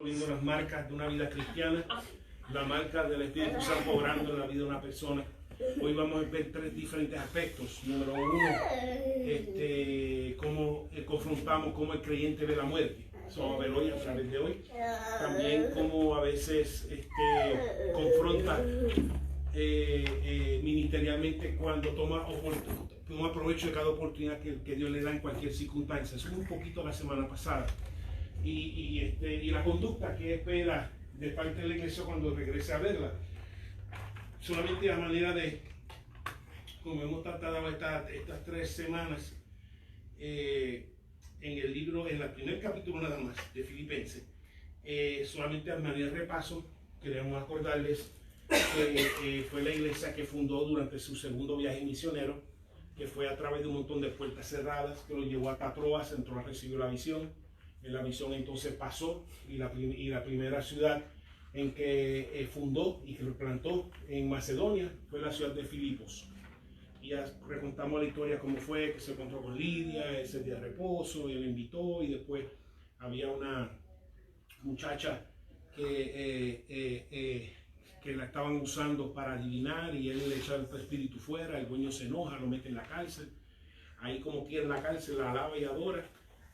poniendo las marcas de una vida cristiana, la marca del Espíritu Santo obrando en la vida de una persona. Hoy vamos a ver tres diferentes aspectos. Número uno, cómo confrontamos cómo el creyente ve la muerte. Eso vamos a ver hoy, a través de hoy. También cómo a veces confronta ministerialmente cuando toma provecho de cada oportunidad que Dios le da en cualquier circunstancia. Eso fue un poquito la semana pasada. Y la conducta que espera de parte de la iglesia cuando regrese a verla. Solamente a manera de, como hemos tratado estas 3 semanas, en el libro, en el primer capítulo nada más de Filipenses, solamente a manera de repaso, queremos acordarles que fue la iglesia que fundó durante su segundo viaje misionero, que fue a través de un montón de puertas cerradas, que lo llevó a Troas, entró a recibir la visión. En la visión entonces pasó y la primera ciudad en que fundó y que lo plantó en Macedonia fue la ciudad de Filipos. Y ya recontamos la historia cómo fue, que se encontró con Lidia ese día de reposo, y él invitó, y después había una muchacha que la estaban usando para adivinar, y él le echa el espíritu fuera, el dueño se enoja, lo mete en la cárcel. Ahí como quiera en la cárcel la alaba y adora,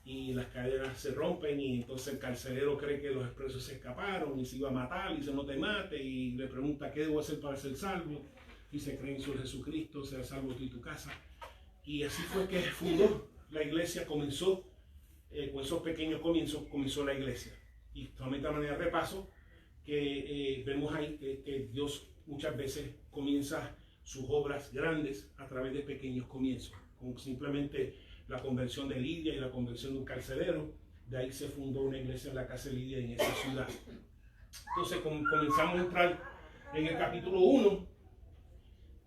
y las cadenas se rompen, y entonces el carcelero cree que los presos se escaparon y se iba a matar, y dice no te mate, y le pregunta qué debo hacer para ser salvo, y se cree en su Jesucristo, será salvo tú y tu casa. Y así fue que fundó la iglesia, comenzó con esos pequeños comienzos, comenzó la iglesia. Y solamente a manera de repaso, que vemos ahí que Dios muchas veces comienza sus obras grandes a través de pequeños comienzos, como simplemente la conversión de Lidia y la conversión de un carcelero. De ahí se fundó una iglesia en la casa de Lidia en esa ciudad. Entonces comenzamos a entrar en el capítulo 1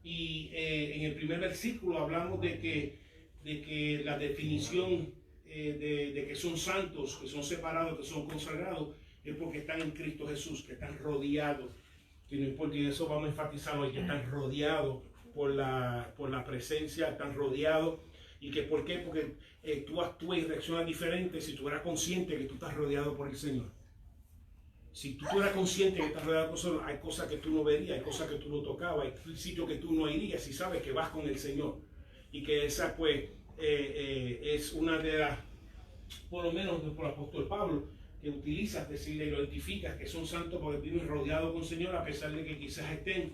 y en el primer versículo hablamos de que la definición de que son santos, que son separados, que son consagrados, es porque están en Cristo Jesús, que están rodeados, que no importa, y eso vamos a enfatizar hoy, que están rodeados por la presencia, están rodeados. ¿Y que por qué? Porque tú actúas y reaccionas diferente si tú eras consciente que tú estás rodeado por el Señor. Si tú eras consciente que estás rodeado por el Señor, hay cosas que tú no verías, hay cosas que tú no tocabas, hay sitios que tú no irías si sabes que vas con el Señor. Y que esa pues es una de las, por lo menos por el apóstol Pablo, que utilizas, decirle, lo identificas que son santos porque viven rodeados con el Señor, a pesar de que quizás estén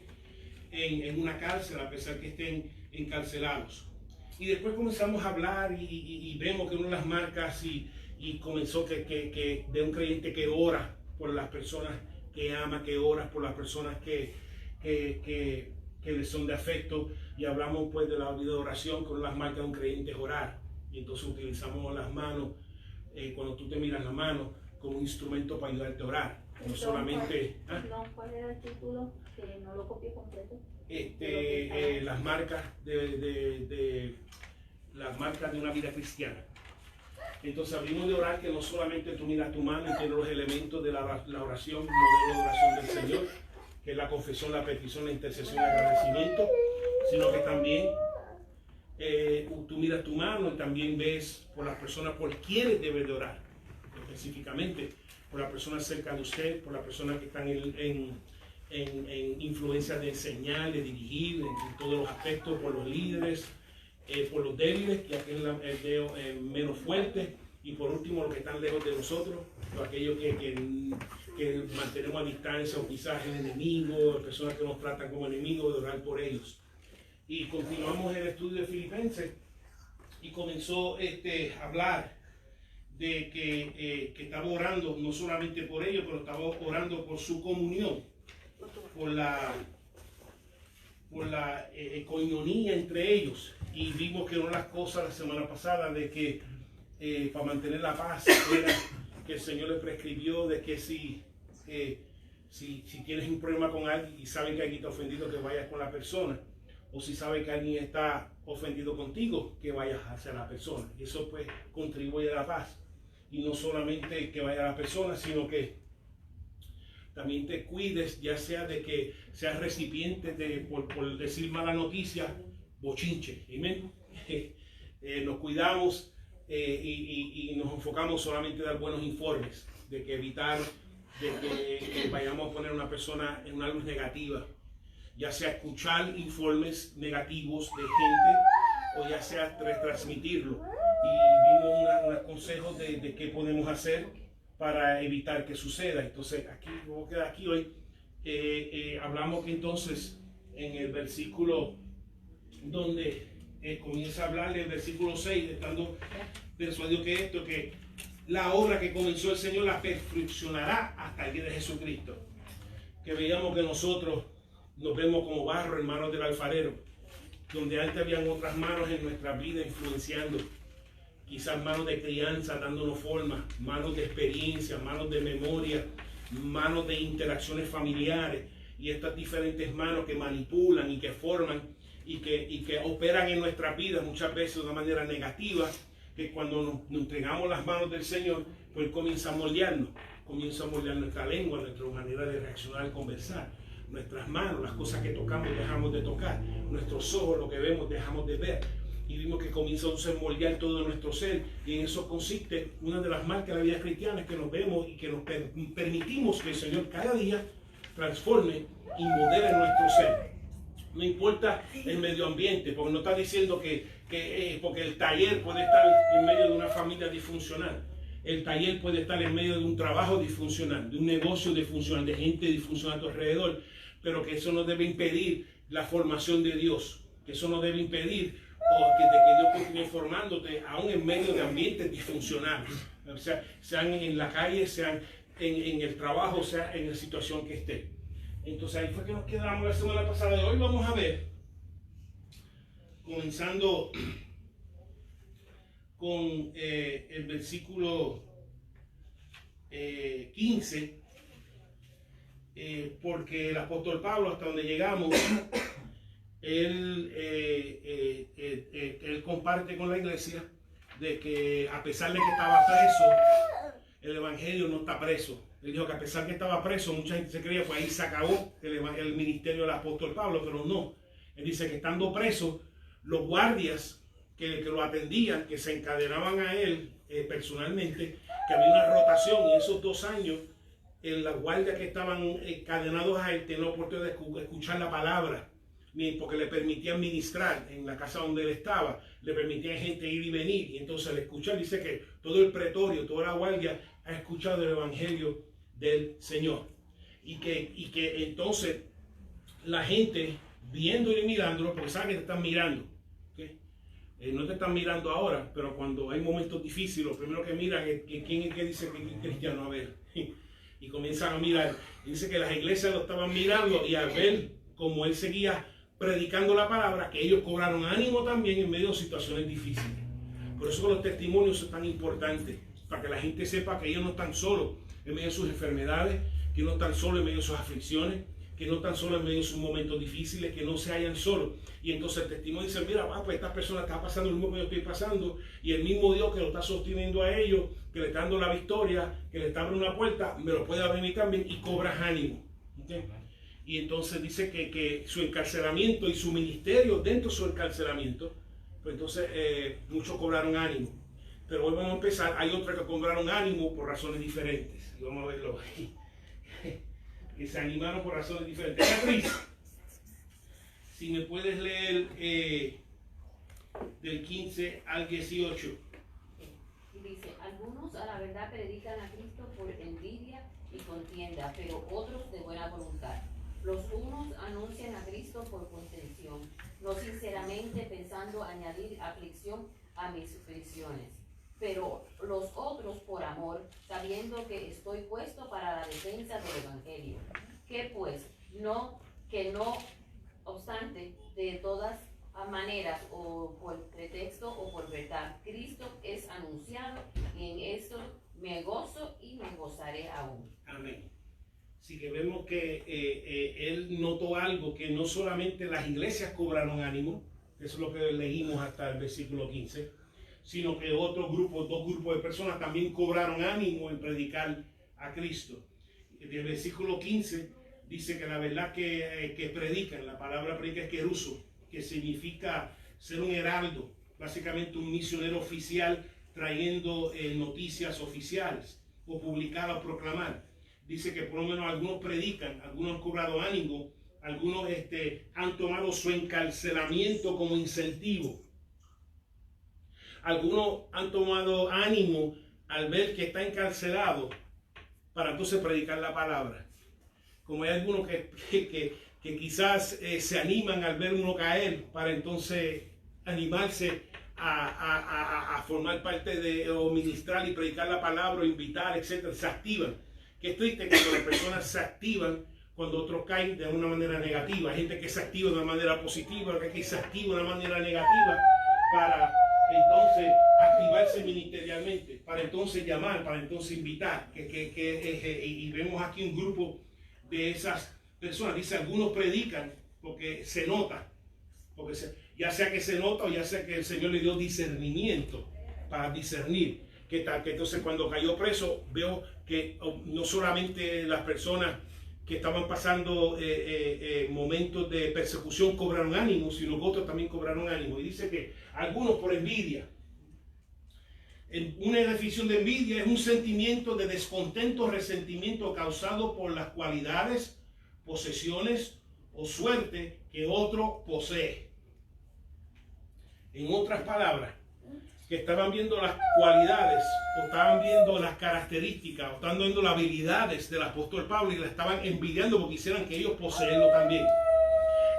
en una cárcel, a pesar que estén encarcelados. Y después comenzamos a hablar y vemos que una de las marcas y comenzó que de un creyente que ora por las personas que ama, que ora por las personas que le son de afecto, y hablamos pues de la vida de oración, que una de las marcas de un creyente es orar. Y entonces utilizamos las manos, cuando tú te miras las manos, como un instrumento para ayudarte a orar. No solamente... ¿Cuál era el título? Que no lo copié completo. Las marcas las marcas de una vida cristiana. Entonces abrimos de orar, que no solamente tú miras tu mano y tienes los elementos de la oración, modelo de oración del Señor, que es la confesión, la petición, la intercesión, el agradecimiento, sino que también tú miras tu mano y también ves por las personas por quienes debes de orar, específicamente por las personas cerca de usted, por las personas que están en influencia de enseñar, de dirigir, en todos los aspectos, por los líderes, por los débiles, que aquí es veo menos fuerte, y por último los que están lejos de nosotros, por aquellos que mantenemos a distancia, o quizás enemigos, personas que nos tratan como enemigos, de orar por ellos. Y continuamos el estudio de Filipenses, y comenzó a hablar de que estaba orando no solamente por ellos, pero estaba orando por su comunión, por la coinonía entre ellos. Y vimos que una de las cosas la semana pasada de que para mantener la paz era que el Señor le prescribió de que si tienes un problema con alguien y saben que alguien está ofendido, que vayas con la persona, o si sabes que alguien está ofendido contigo, que vayas hacia la persona. Y eso pues contribuye a la paz. Y no solamente que vaya a la persona, sino que también te cuides, ya sea de que seas recipiente por decir mala noticia, bochinche. Amén. Nos cuidamos y nos enfocamos solamente en dar buenos informes, de que evitar que vayamos a poner a una persona en una luz negativa, ya sea escuchar informes negativos de gente o ya sea retransmitirlo. Y vimos unos consejos de qué podemos hacer para evitar que suceda. Entonces, aquí, vamos a quedar aquí hoy. Hablamos que entonces en el versículo donde comienza a hablar del versículo 6, estando persuadido que la obra que comenzó el Señor la perfeccionará hasta el día de Jesucristo. Que veíamos que nosotros nos vemos como barro en manos del alfarero, donde antes habían otras manos en nuestra vida influenciando, quizás manos de crianza dándonos forma, manos de experiencia, manos de memoria, manos de interacciones familiares, y estas diferentes manos que manipulan y que forman y que operan en nuestra vida muchas veces de una manera negativa, que cuando nos entregamos las manos del Señor, pues comienza a moldear nuestra lengua, nuestra manera de reaccionar, conversar, nuestras manos, las cosas que tocamos dejamos de tocar, nuestros ojos, lo que vemos dejamos de ver. Y vimos que comienza a moldear todo nuestro ser, y en eso consiste una de las marcas de la vida cristiana, es que nos vemos y que nos permitimos que el Señor cada día transforme y modele nuestro ser. No importa el medio ambiente, porque no está diciendo porque el taller puede estar en medio de una familia disfuncional, el taller puede estar en medio de un trabajo disfuncional, de un negocio disfuncional, de gente disfuncional a tu alrededor, pero que eso no debe impedir la formación de Dios, que eso no debe impedir que Dios continúe formándote aún en medio de ambientes disfuncionales, o sea, sean en la calle, sean en el trabajo, sea en la situación que esté. Entonces ahí fue que nos quedamos la semana pasada, y hoy vamos a ver, comenzando con el versículo 15, porque el apóstol Pablo, hasta donde llegamos, él comparte con la iglesia de que a pesar de que estaba preso, el evangelio no está preso. Él dijo que a pesar que estaba preso, mucha gente se creía que ahí se acabó el ministerio del apóstol Pablo, pero no. Él dice que estando preso, los guardias que lo atendían, que se encadenaban a él personalmente, que había una rotación, y esos 2 años, en las guardias que estaban encadenados a él tenían la oportunidad de escuchar la palabra, porque le permitían ministrar en la casa donde él estaba, le permitían gente ir y venir, y entonces al escuchar, dice que todo el pretorio, toda la guardia ha escuchado el evangelio del Señor, y que entonces la gente viendo y mirándolo, porque saben que te están mirando, ¿okay? No te están mirando ahora, pero cuando hay momentos difíciles, lo primero que miran es quién es que dice que es cristiano, a ver, y comienzan a mirar, y dice que las iglesias lo estaban mirando, y al ver como él seguía predicando la palabra, que ellos cobraron ánimo también en medio de situaciones difíciles. Por eso los testimonios son tan importantes, para que la gente sepa que ellos no están solos en medio de sus enfermedades, que no están solos en medio de sus aflicciones, que no están solos en medio de sus momentos difíciles, que no se hallan solos. Y entonces el testimonio dice, mira, pues esta persona está pasando lo mismo que yo estoy pasando, y el mismo Dios que lo está sosteniendo a ellos, que le está dando la victoria, que le está abriendo una puerta, me lo puede abrir también, y cobras ánimo. ¿Okay? Y entonces dice que su encarcelamiento y su ministerio dentro de su encarcelamiento, pues entonces muchos cobraron ánimo. Pero hoy vamos a empezar, hay otros que cobraron ánimo por razones diferentes. Y vamos a verlo aquí. Que se animaron por razones diferentes. Beatriz, si me puedes leer del 15 al 18. Y dice, algunos a la verdad predican a Cristo por envidia y contienda, pero otros de buena voluntad. Los unos anuncian a Cristo por contención, no sinceramente pensando añadir aflicción a mis aflicciones. Pero los otros por amor, sabiendo que estoy puesto para la defensa del evangelio. Que pues, no obstante, de todas maneras, o por pretexto o por verdad, Cristo es anunciado, y en esto me gozo y me gozaré aún. Amén. Así que vemos que él notó algo, que no solamente las iglesias cobraron ánimo, eso es lo que leímos hasta el versículo 15, sino que dos grupos de personas también cobraron ánimo en predicar a Cristo. El versículo 15 dice que la verdad que predican, la palabra predica es keruso, que significa ser un heraldo, básicamente un misionero oficial trayendo noticias oficiales o publicar o proclamar. dice que por lo menos algunos predican, algunos han cobrado ánimo, algunos han tomado su encarcelamiento como incentivo. Algunos han tomado ánimo al ver que está encarcelado para entonces predicar la palabra. Como hay algunos que quizás se animan al ver uno caer para entonces animarse a formar parte o ministrar y predicar la palabra o invitar, etc. Se activan. Que es triste que las personas se activan cuando otros caen de una manera negativa. Hay gente que se activa de una manera positiva, hay que se activa de una manera negativa para entonces activarse ministerialmente, para entonces llamar, para entonces invitar. Y vemos aquí un grupo de esas personas. Dice, algunos predican porque se nota, ya sea que se nota o ya sea que el Señor le dio discernimiento para discernir. Que entonces cuando cayó preso, veo que no solamente las personas que estaban pasando momentos de persecución cobraron ánimo, sino que otros también cobraron ánimo. Y dice que algunos por envidia. Una definición de envidia es un sentimiento de descontento o resentimiento causado por las cualidades, posesiones o suerte que otro posee. En otras palabras, que estaban viendo las cualidades, o estaban viendo las características, o estaban viendo las habilidades del apóstol Pablo y la estaban envidiando porque quisieran que ellos poseerlo también.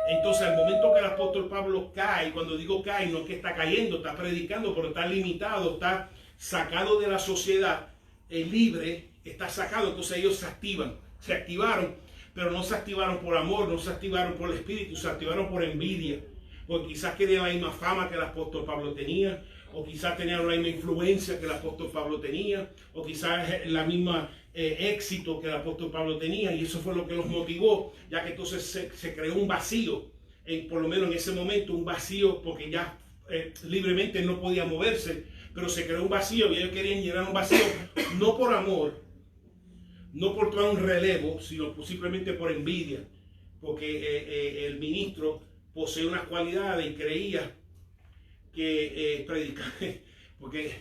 Entonces, al momento que el apóstol Pablo cae, cuando digo cae, no es que está cayendo, está predicando, pero está limitado, está sacado de la sociedad, libre, está sacado. Entonces ellos se activaron, pero no se activaron por amor, no se activaron por el espíritu, se activaron por envidia, porque quizás querían la misma fama que el apóstol Pablo tenía, o quizás tenían la misma influencia que el apóstol Pablo tenía, o quizás la misma éxito que el apóstol Pablo tenía, y eso fue lo que los motivó, ya que entonces se creó un vacío, por lo menos en ese momento, un vacío, porque ya libremente no podía moverse, pero se creó un vacío y ellos querían llenar un vacío, no por amor, no por tomar un relevo, sino simplemente por envidia, porque el ministro posee unas cualidades y creía que predicar, porque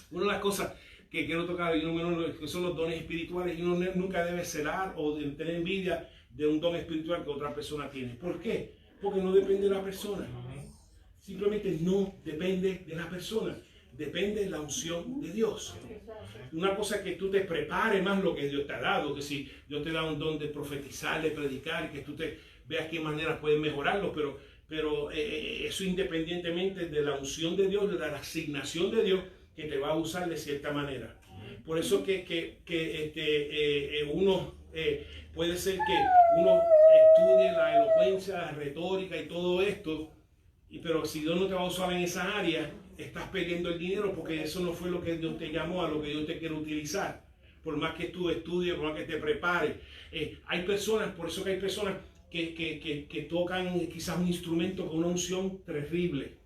una de las cosas que quiero tocar que son los dones espirituales, y uno nunca debe celar o tener envidia de un don espiritual que otra persona tiene. ¿Por qué? Porque no depende de la persona, simplemente no depende de la persona, depende de la unción de Dios. Una cosa es que tú te prepares más lo que Dios te ha dado, que si Dios te da un don de profetizar, de predicar, que tú te veas qué manera puedes mejorarlo, pero eso independientemente de la unción de Dios, de la asignación de Dios, que te va a usar de cierta manera. Por eso uno puede ser que uno estudie la elocuencia, la retórica y todo esto, pero si Dios no te va a usar en esa área, estás perdiendo el dinero, porque eso no fue lo que Dios te llamó, a lo que Dios te quiere utilizar. Por más que tú estudies, por más que te prepares. Hay personas, por eso que hay personas que tocan quizás un instrumento con una unción terrible.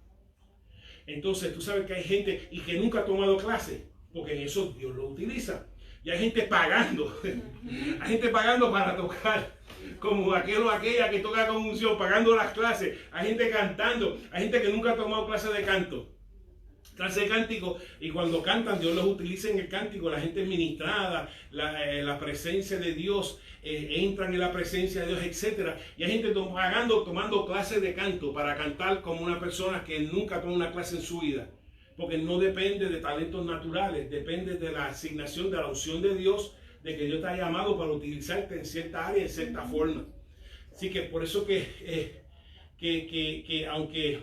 Entonces tú sabes que hay gente y que nunca ha tomado clase, porque en eso Dios lo utiliza. Y hay gente pagando, hay gente pagando para tocar, como aquel o aquella que toca con unción, pagando las clases. Hay gente cantando, hay gente que nunca ha tomado clase de canto, clase de cántico, y cuando cantan Dios los utiliza en el cántico, la gente es ministrada, la presencia de Dios, entran en la presencia de Dios, etc. Y hay gente tomando clases de canto para cantar como una persona que nunca toma una clase en su vida, porque no depende de talentos naturales, depende de la asignación, de la unción de Dios, de que Dios te ha llamado para utilizarte en cierta área, en cierta forma. Así que por eso que aunque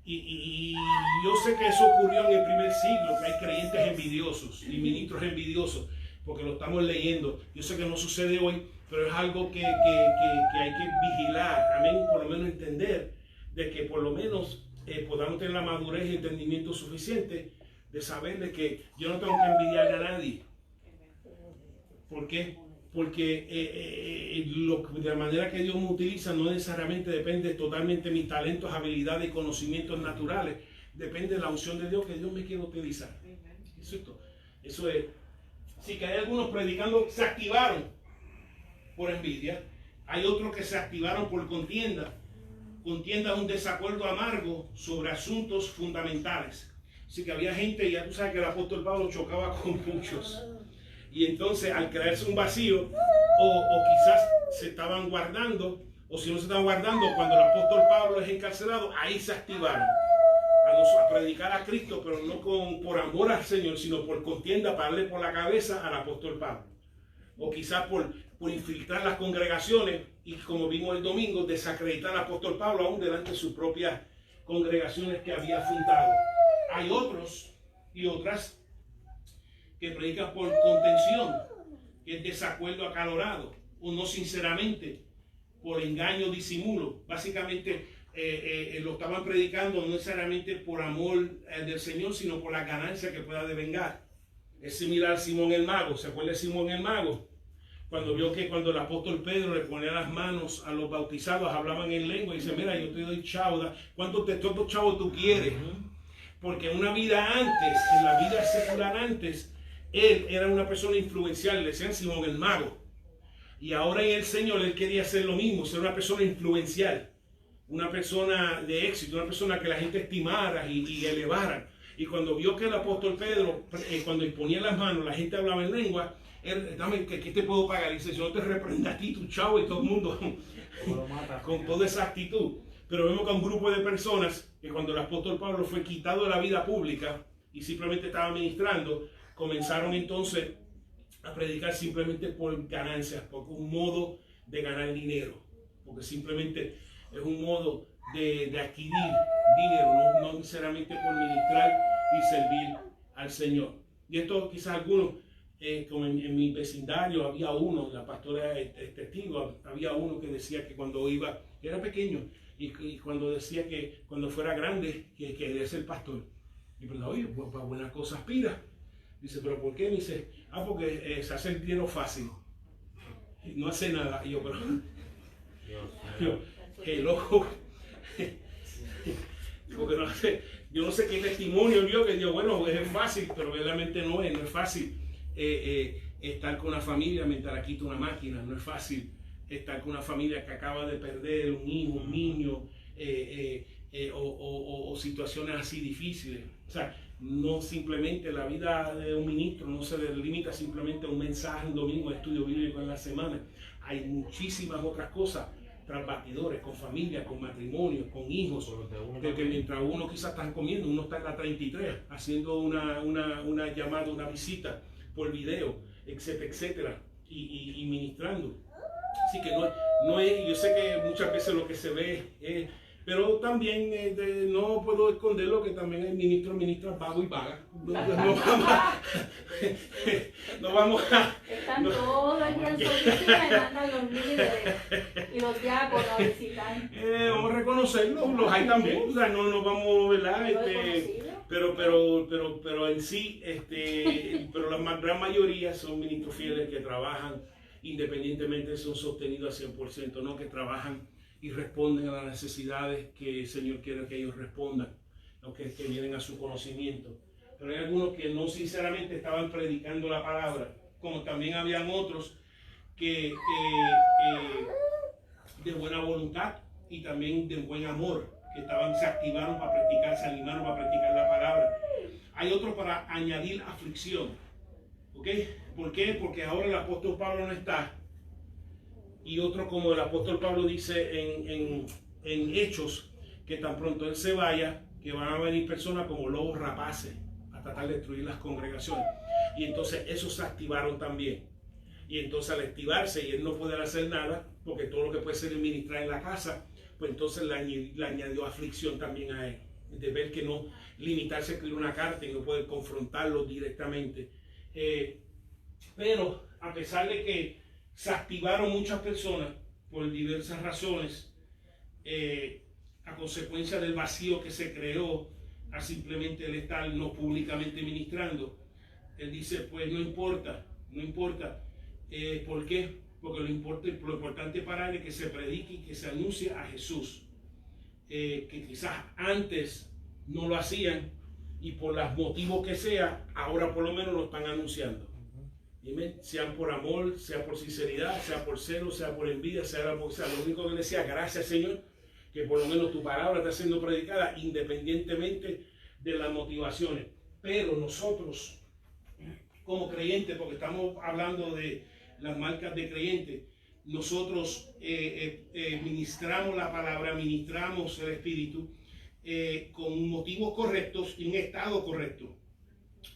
y yo sé que eso ocurrió en el primer siglo, que hay creyentes envidiosos y ministros envidiosos, porque lo estamos leyendo. Yo sé que no sucede hoy, pero es algo que hay que vigilar, amén, por lo menos entender, de que por lo menos podamos tener la madurez y entendimiento suficiente de saber de que yo no tengo que envidiar a nadie. ¿Por qué? Porque de la manera que Dios me utiliza no necesariamente depende totalmente de mis talentos, habilidades y conocimientos naturales. Depende de la unción de Dios que Dios me quiere utilizar. Eso es. Así que hay algunos predicando, se activaron por envidia. Hay otros que se activaron por contienda. Contienda es un desacuerdo amargo sobre asuntos fundamentales. Así que había gente, ya tú sabes que el apóstol Pablo chocaba con muchos. Y entonces al crearse un vacío, o quizás se estaban guardando, o si no se estaban guardando, cuando el apóstol Pablo es encarcelado, ahí se activaron a predicar a Cristo, pero no por amor al Señor, sino por contienda para darle por la cabeza al apóstol Pablo. O quizás por infiltrar las congregaciones y, como vimos el domingo, desacreditar al apóstol Pablo aún delante de sus propias congregaciones que había fundado. Hay otros y otras que predican por contención, que es desacuerdo acalorado, o no sinceramente, por engaño, disimulo. Básicamente lo estaban predicando no necesariamente por amor del Señor, sino por la ganancia que pueda devengar. Es similar a Simón el Mago. ¿Se acuerda de Simón el Mago? Cuando vio que cuando el apóstol Pedro le ponía las manos a los bautizados, hablaban en lengua y dice, mira, yo te doy chauda. ¿Cuántos chavos tú quieres? Porque en una vida antes, en la vida secular antes, él era una persona influencial, le decían Simón el Mago. Y ahora en el Señor él quería hacer lo mismo, ser una persona influencial, una persona de éxito, una persona que la gente estimara y elevara. Y cuando vio que el apóstol Pedro, cuando imponía las manos, la gente hablaba en lengua, él, dame, ¿qué te puedo pagar? Y dice, yo te reprendo a ti, tu chavo, y todo el mundo con toda esa actitud. Pero vemos que un grupo de personas, que cuando el apóstol Pablo fue quitado de la vida pública y simplemente estaba ministrando, comenzaron entonces a predicar simplemente por ganancias, por un modo de ganar dinero, porque simplemente es un modo de adquirir dinero, no necesariamente por ministrar y servir al Señor. Y esto quizás algunos, como en mi vecindario había uno, la pastora es testigo, había uno que decía que cuando iba, era pequeño, y cuando decía que cuando fuera grande, que quería ser pastor. Y pues, oye, pues para buenas cosas aspira. Dice, ¿pero por qué? Me dice, porque se hace el dinero fácil. No hace nada. Y yo, pero... qué loco. Porque no hace, yo no sé qué testimonio vio que dijo, bueno, es fácil, pero realmente no es fácil estar con una familia mientras quita una máquina. No es fácil estar con una familia que acaba de perder un hijo, un niño, o situaciones así difíciles. O sea, no simplemente la vida de un ministro no se limita simplemente a un mensaje, un domingo, estudio bíblico en la semana. Hay muchísimas otras cosas tras bastidores, con familia, con matrimonio, con hijos, que mientras uno quizás está comiendo, uno está en la 33 haciendo una llamada, una visita por video, etcétera, etcétera, y ministrando. Así que no es, yo sé que muchas veces lo que se ve es, pero también no puedo esconderlo que también el ministra vago y vaga. No vamos a... Están todos el día en su oficina y mandan los líderes y los diáconos a visitar. Vamos a reconocerlos, los hay también, o sea, no nos vamos, ¿verdad? Pero en sí, pero la gran mayoría son ministros fieles que trabajan independientemente, son sostenidos al 100%, no que trabajan y responden a las necesidades que el Señor quiere que ellos respondan, no que vienen a su conocimiento. Pero hay algunos que no sinceramente estaban predicando la palabra, como también habían otros que de buena voluntad y también de buen amor, que se activaron para practicar, se animaron para practicar la palabra. Hay otros para añadir aflicción. ¿Ok? ¿Por qué? Porque ahora el apóstol Pablo no está. Y otro, como el apóstol Pablo dice en Hechos, que tan pronto él se vaya, que van a venir personas como lobos rapaces a tratar de destruir las congregaciones. Y entonces esos se activaron también. Y entonces al activarse y él no poder hacer nada, porque todo lo que puede ser el ministrar en la casa, pues entonces le añadió aflicción también a él. De ver que no limitarse a escribir una carta y no poder confrontarlo directamente. Pero a pesar de que se activaron muchas personas por diversas razones, a consecuencia del vacío que se creó a simplemente el estar no públicamente ministrando, él dice, pues no importa. ¿Por qué? Porque lo importante para él es que se predique y que se anuncie a Jesús, que quizás antes no lo hacían y por los motivos que sea, ahora por lo menos lo están anunciando. Sean por amor, sea por sinceridad, sea por celo, sea por envidia, sea lo único que le decía, gracias Señor, que por lo menos tu palabra está siendo predicada independientemente de las motivaciones. Pero nosotros como creyentes, porque estamos hablando de las marcas de creyentes, nosotros ministramos la palabra, ministramos el Espíritu con motivos correctos y un estado correcto.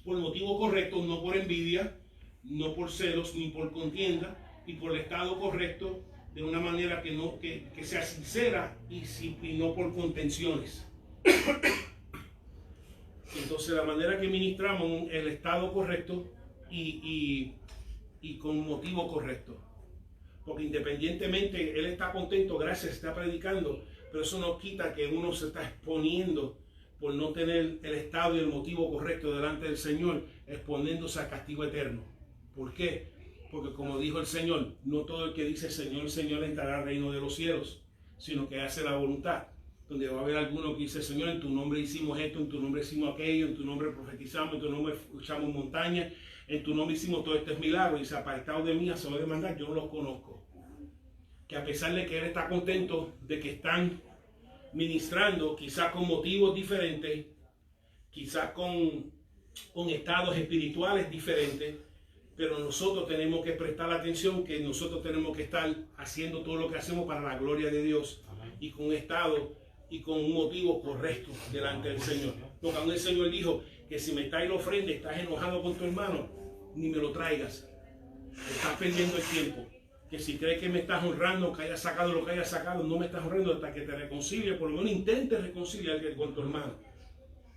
Por motivos correctos, no por envidia, no por celos, ni por contienda, y por el estado correcto, de una manera que sea sincera y no por contenciones. Entonces, la manera que ministramos el estado correcto y con motivo correcto. Porque independientemente, él está contento, gracias, está predicando, pero eso no quita que uno se está exponiendo por no tener el estado y el motivo correcto delante del Señor, exponiéndose a castigo eterno. ¿Por qué? Porque como dijo el Señor, no todo el que dice Señor, Señor entrará al reino de los cielos, sino que hace la voluntad. Donde va a haber alguno que dice, Señor, en tu nombre hicimos esto, en tu nombre hicimos aquello, en tu nombre profetizamos, en tu nombre echamos montañas, en tu nombre hicimos todo este milagro, y dice, apartado de mí, se va a demandar, yo no los conozco. Que a pesar de que él está contento de que están ministrando, quizás con motivos diferentes, quizás con estados espirituales diferentes, pero nosotros tenemos que prestar atención, que nosotros tenemos que estar haciendo todo lo que hacemos para la gloria de Dios, y con un estado y con un motivo correcto delante del Señor. Porque aún el Señor dijo que si me traes la ofrenda, estás enojado con tu hermano, ni me lo traigas. Estás perdiendo el tiempo. Que si crees que me estás honrando, que hayas sacado lo que hayas sacado, no me estás honrando hasta que te reconcilie. Por lo menos intentes reconciliarte con tu hermano.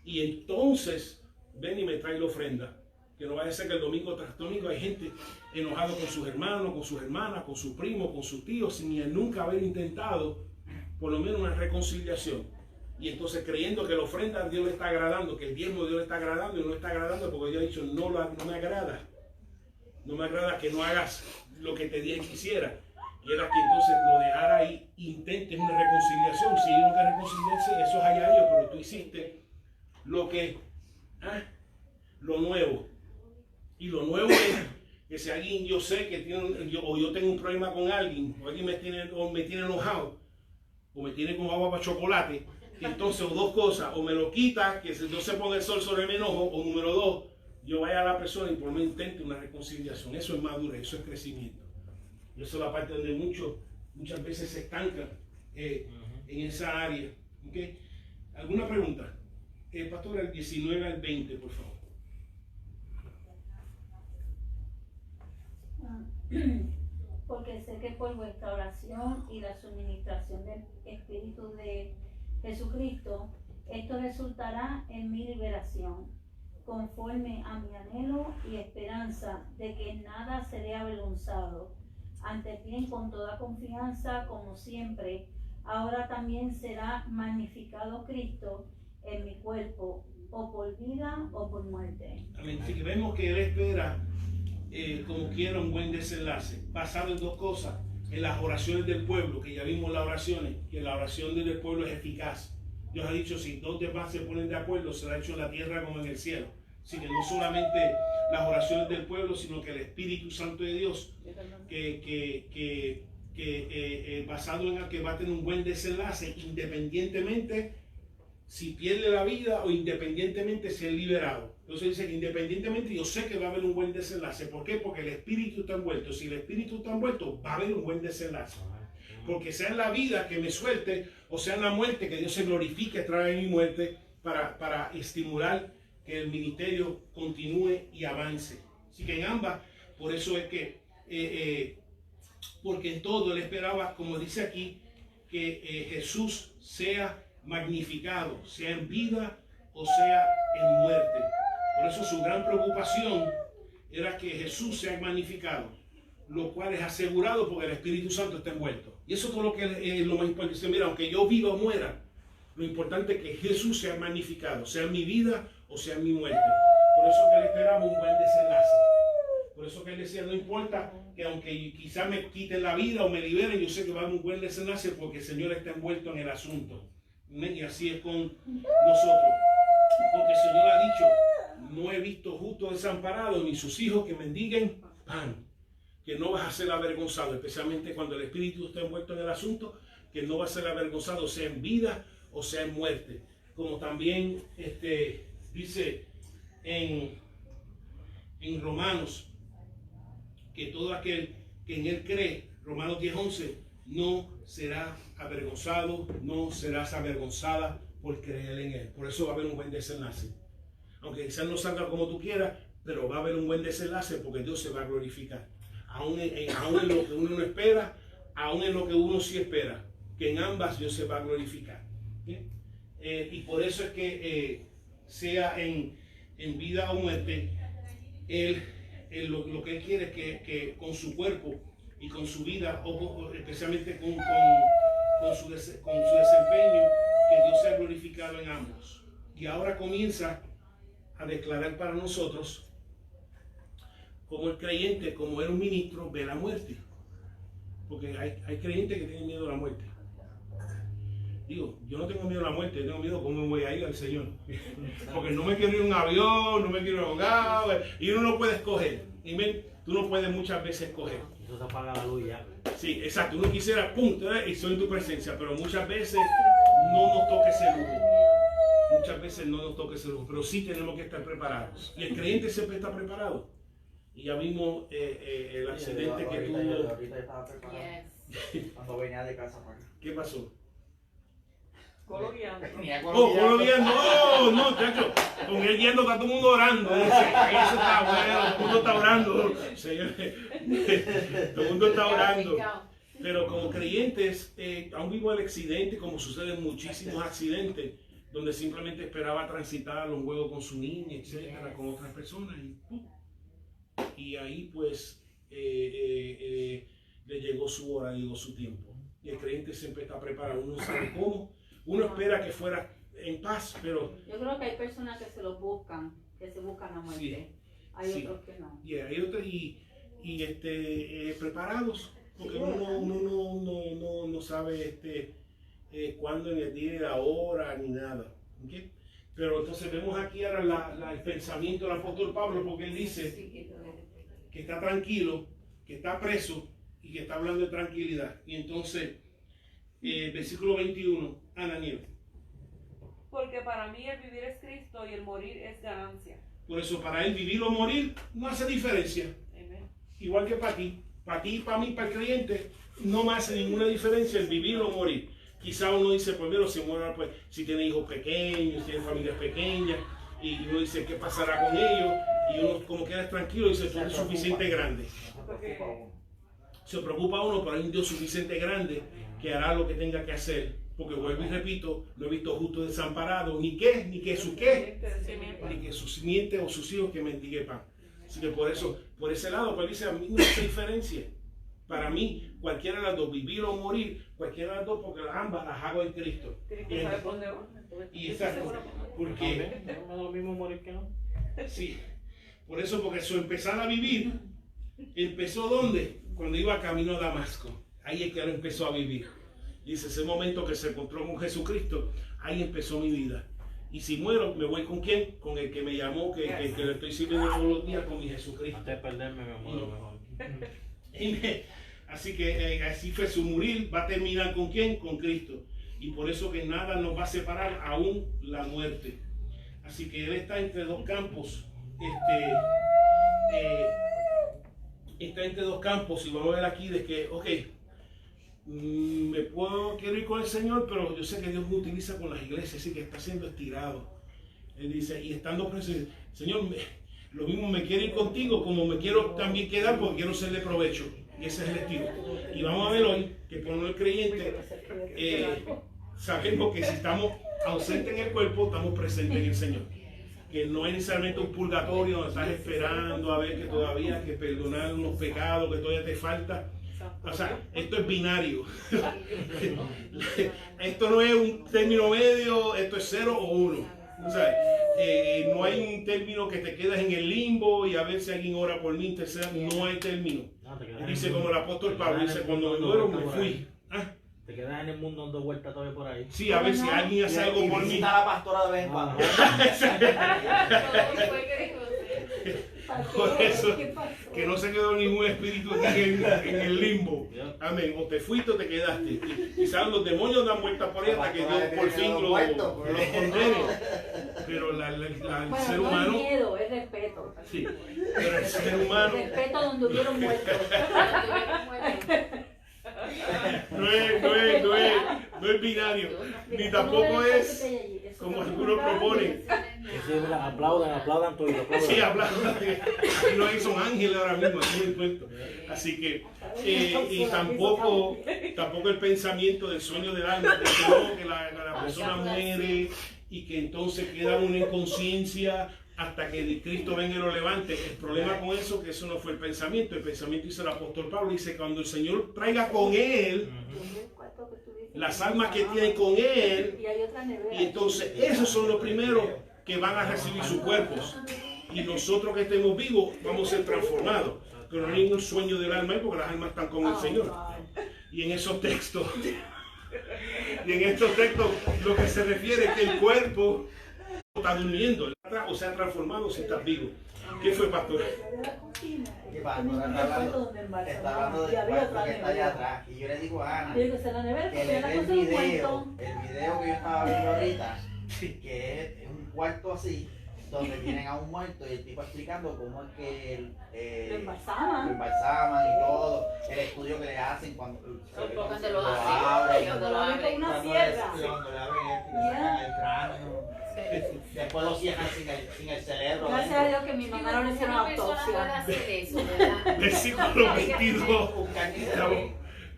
Y entonces, ven y me trae la ofrenda. Que no vaya a ser que el domingo tras domingo hay gente enojado con sus hermanos, con sus hermanas, con sus primos, con sus tíos, sin nunca haber intentado por lo menos una reconciliación. Y entonces creyendo que la ofrenda a Dios le está agradando, que el diezmo de Dios le está agradando, y no está agradando porque Dios ha dicho, no me agrada. No me agrada que no hagas lo que te dije que hiciera. Y era que entonces lo dejara ahí, intentes una reconciliación. Si ellos no quieren reconciliarse, eso es allá ellos, pero tú hiciste lo nuevo. Y lo nuevo es que si alguien, yo sé que yo tengo un problema con alguien, o alguien me tiene enojado, o me tiene con agua para chocolate, y entonces, o dos cosas, o me lo quita, que no se ponga el sol sobre mi enojo, o número dos, yo vaya a la persona y por lo menos intente una reconciliación. Eso es madurez, eso es crecimiento. Y eso es la parte donde muchas veces se estancan en esa área. ¿Okay? ¿Alguna pregunta? Pastor, el 19 al 20, por favor. Porque sé que por vuestra oración y la suministración del Espíritu de Jesucristo, esto resultará en mi liberación, conforme a mi anhelo y esperanza de que nada seré avergonzado. Antes bien, con toda confianza, como siempre, ahora también será magnificado Cristo en mi cuerpo, o por vida o por muerte. Amén. Así que vemos que Él espera, como quiera, un buen desenlace, basado en dos cosas: en las oraciones del pueblo, que ya vimos las oraciones, que la oración del pueblo es eficaz. Dios ha dicho, si dos demás se ponen de acuerdo, será hecho en la tierra como en el cielo. Así que no solamente las oraciones del pueblo, sino que el Espíritu Santo de Dios, basado en el que va a tener un buen desenlace, independientemente si pierde la vida o independientemente si es liberado. Entonces dice que independientemente yo sé que va a haber un buen desenlace. ¿Por qué? Porque el Espíritu está envuelto. Si el Espíritu está envuelto, va a haber un buen desenlace. Porque sea en la vida que me suelte, o sea en la muerte, que Dios se glorifique a través de mi muerte para estimular que el ministerio continúe y avance. Así que en ambas, por eso es que, porque en todo él esperaba, como dice aquí, que Jesús sea magnificado, sea en vida o sea en muerte. Por eso su gran preocupación era que Jesús sea magnificado, lo cual es asegurado porque el Espíritu Santo está envuelto. Y eso es todo lo que es lo más importante. Dice, mira, aunque yo viva o muera, lo importante es que Jesús sea magnificado, sea en mi vida o sea en mi muerte. Por eso que él esperaba un buen desenlace. Por eso que él decía, no importa que aunque quizás me quiten la vida o me liberen, yo sé que va a haber un buen desenlace porque el Señor está envuelto en el asunto. Y así es con nosotros. Porque el Señor ha dicho, no he visto justo desamparado ni sus hijos que mendiguen pan. Que no vas a ser avergonzado, especialmente cuando el Espíritu está envuelto en el asunto, que no va a ser avergonzado, sea en vida o sea en muerte. Como también dice en en Romanos que todo aquel que en él cree, Romanos 10:11, no será avergonzado, no serás avergonzada por creer en él. Por eso va a haber un buen desenlace. Aunque quizás no salga como tú quieras, pero va a haber un buen desenlace porque Dios se va a glorificar. Aún en lo que uno no espera, aún en lo que uno sí espera, que en ambas Dios se va a glorificar. Y por eso es que sea en vida o muerte, lo que Él quiere es que con su cuerpo y con su vida, o especialmente con su desempeño, que Dios sea glorificado en ambos. Y ahora comienza a declarar para nosotros como el creyente, como era un ministro, ve la muerte. Porque hay creyentes que tienen miedo a la muerte. Digo, yo no tengo miedo a la muerte, tengo miedo a cómo me voy a ir al Señor. Porque no me quiero ir en un avión, no me quiero ir ahogado, y uno no puede escoger. Tú no puedes muchas veces escoger. Eso se apaga la luz ya. Sí, exacto. Uno quisiera, punto, y soy en tu presencia, pero muchas veces no nos toca ese lujo. Muchas veces no nos toca ese lujo, pero sí tenemos que estar preparados. Y el creyente siempre está preparado. Y ya vimos el accidente que tuvo. Ahorita estaba preparado. Cuando venía de casa para acá. ¿Qué pasó? Coloreando. No, chacho. Con él guiando está todo el mundo orando. Eso está bueno, todo el mundo está orando. Señores, todo el mundo está orando. Pero como creyentes, aún vivo el accidente, como sucede en muchísimos accidentes, donde simplemente esperaba transitar un juego con su niña, etcétera, con otras personas. Y ahí pues le llegó su hora, llegó su tiempo. Y el creyente siempre está preparado, uno no sabe cómo. Uno espera que fuera en paz, pero... Yo creo que hay personas que se lo buscan, que se buscan la muerte. Sí, hay sí. otros que no. Y hay otros preparados, porque uno no sabe cuándo en el día, la hora, ni nada. ¿Okay? Pero entonces vemos aquí ahora el pensamiento del apóstol Pablo, porque él dice que está tranquilo, que está preso y que está hablando de tranquilidad. Y entonces, versículo 21, Ananiel. Porque para mí el vivir es Cristo y el morir es ganancia. Por eso para él vivir o morir no hace diferencia. Amen. Igual que para ti, para mí, para el creyente, no me hace ninguna diferencia el vivir o morir. Quizá uno dice, pues mira, si muera, pues si tiene hijos pequeños, si tiene familias pequeñas, y uno dice, ¿qué pasará con ellos? Y uno como queda tranquilo dice, tú eres suficiente grande. Se preocupa uno, pero hay un Dios suficiente grande que hará lo que tenga que hacer. Porque vuelvo y repito, no he visto justo desamparado, ni su simiente o sus hijos que mendigue pan. Así que por eso, por ese lado, pues dice, a mí no hace diferencia. Para mí, cualquiera de las dos, vivir o morir, cualquiera de las dos, porque ambas las hago en Cristo. Y exacto, porque... No es lo mismo morir que no. Sí, por eso, porque su empezar a vivir, empezó ¿dónde? Cuando iba camino a Damasco. Ahí es que él empezó a vivir. Dice, ese momento que se encontró con Jesucristo, ahí empezó mi vida. Y si muero, ¿me voy con quién? Con el que me llamó, que le estoy sirviendo todos los días, con mi Jesucristo. Antes de perderme, me muero mejor. Así que así fue su morir, va a terminar ¿con quién? Con Cristo. Y por eso que nada nos va a separar, aún la muerte. Así que él está entre dos campos. Está entre dos campos, y vamos a ver aquí de que, ok, quiero ir con el Señor, pero yo sé que Dios me utiliza con las iglesias, así que está siendo estirado. Él dice, y estando preso, Señor, lo mismo me quiero ir contigo, como me quiero también quedar, porque quiero ser de provecho. Y ese es el estilo. Y vamos a ver hoy que por el creyente, sabemos que si estamos ausentes en el cuerpo, estamos presentes en el Señor. Que no es necesariamente un purgatorio donde estás esperando a ver que todavía hay que perdonar unos pecados que todavía te falta. O sea, esto es binario. Esto no es un término medio, esto es 0 o 1. O sea, no hay un término que te quedas en el limbo y a ver si alguien ora por mí, no hay término. Dice como el apóstol Pablo, dice, cuando me muero me fui. Te quedas en el mundo dando vueltas todavía por ahí. Sí, a ver si alguien hace algo por mí. Visita a la pastora de vez en cuando. Por eso, ¿Qué pasó? que no se quedó ningún espíritu aquí en el limbo. Amén. O te fuiste o te quedaste. Y quizás los demonios dan vueltas por ahí hasta que Dios por fin los condene. Pero el Bueno, ser no humano. es miedo, es respeto. Sí, pero el ser humano Respeto donde hubieron muertos. no es binario. Ni tampoco es como algunos proponen. Sí, mira, aplaudan todo. Sí, hablando. Aquí no hay, son ángeles ahora mismo, aquí no encuentro. Así que, y tampoco el pensamiento del sueño del alma, de que no, que la persona muere y que entonces queda una inconsciencia hasta que Cristo venga y lo levante. El problema con eso, que eso no fue el pensamiento. El pensamiento dice el apóstol Pablo, dice cuando el Señor traiga con él las almas que tienen con él, y entonces esos son los primeros que van a recibir sus cuerpos. Y nosotros que estemos vivos vamos a ser transformados. Pero no hay ningún sueño del alma ahí porque las almas están con el Señor. Y en esos textos, lo que se refiere es que el cuerpo está durmiendo, o se ha transformado si estás vivo. ¿Qué fue, pastor? ¿Qué pasa? Está hablando del cuarto que está allá atrás. Y yo le digo a Ana que le dé el video que yo estaba viendo ahorita, que es un cuarto así, donde tienen a un muerto y el tipo explicando cómo es que Lo embalsaman y todo, el estudio que le hacen cuando Cuando lo abren, cuando lo abren. una cuando sierra. le abren y sacan el cráneo. Después lo cierran sin el cerebro. Gracias a Dios que mi mamá no le hicieron Una persona puede autopsia. hacer eso, ¿verdad? Versículo 22.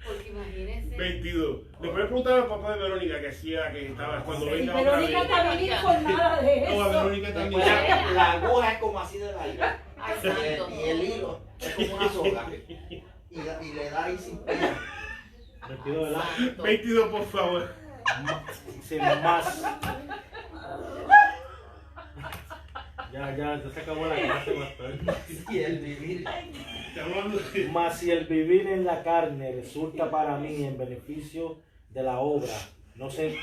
Porque imagínense. 22. Le puedes preguntar al papá de Verónica que estaba cuando Y venga otra vez. Verónica está bien informada de No, a eso. Verónica también. Después la aguja es como así de larga. Ay, santo. Y el hilo es como una soga. Y le da ahí sin pena. 22, ¿verdad? 22, por favor. Sin más. Ya se acabó la clase, pastor. Y el vivir. Estamos hablando de- Mas si el vivir en la carne resulta para mí en beneficio de la obra, no sé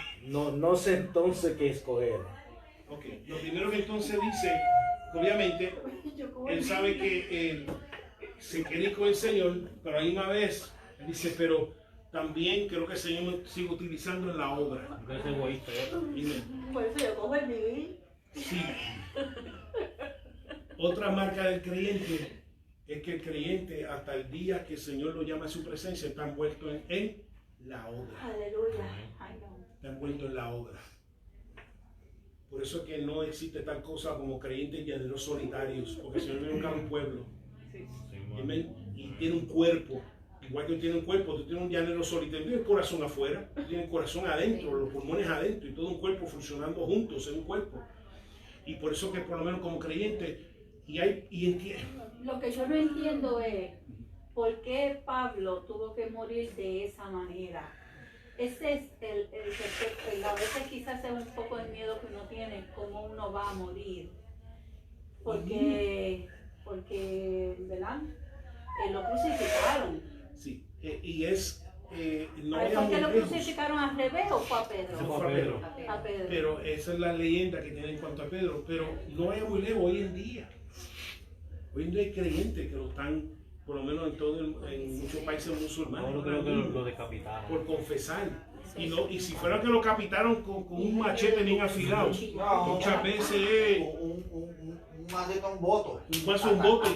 entonces qué escoger. Ok, lo primero que entonces dice, obviamente, él sabe que se quiere ir con el Señor, pero a la misma vez, él dice, pero también creo que el Señor me sigue utilizando en la obra. Entonces es egoísta, ¿verdad? Amén. Por eso yo cojo el vivir. Sí. Otra marca del creyente es que el creyente, hasta el día que el Señor lo llama a su presencia, está envuelto en la obra. Aleluya. Ay, no. Está envuelto en la obra. Por eso es que no existe tal cosa como creyentes llaneros solitarios, porque el Señor viene a buscar un pueblo. Amén. Y tiene un cuerpo. Igual que tiene un cuerpo, tú tienes un llanero solitario, tienes el corazón afuera, tú tienes el corazón adentro, los pulmones adentro y todo un cuerpo funcionando juntos en un cuerpo. Y por eso que por lo menos como creyente, Lo que yo no entiendo es por qué Pablo tuvo que morir de esa manera. Ese es a veces quizás es un poco el miedo que uno tiene, cómo uno va a morir. Porque ¿verdad? Lo crucificaron. sí, y es, no ¿Por vayamos qué lo lejos, crucificaron al revés o fue a eso Pedro? fue a Pedro. A Pedro. Pero esa es la leyenda que tiene en cuanto a Pedro, pero no vaya muy lejos hoy en día. Hoy en día hay creyentes que lo están, por lo menos en muchos países musulmanes, Yo creo que lo decapitaron. por confesar. Y si fuera que lo capitaron con un machete bien afilado, muchas veces Un macetón voto. un vaso, un bote,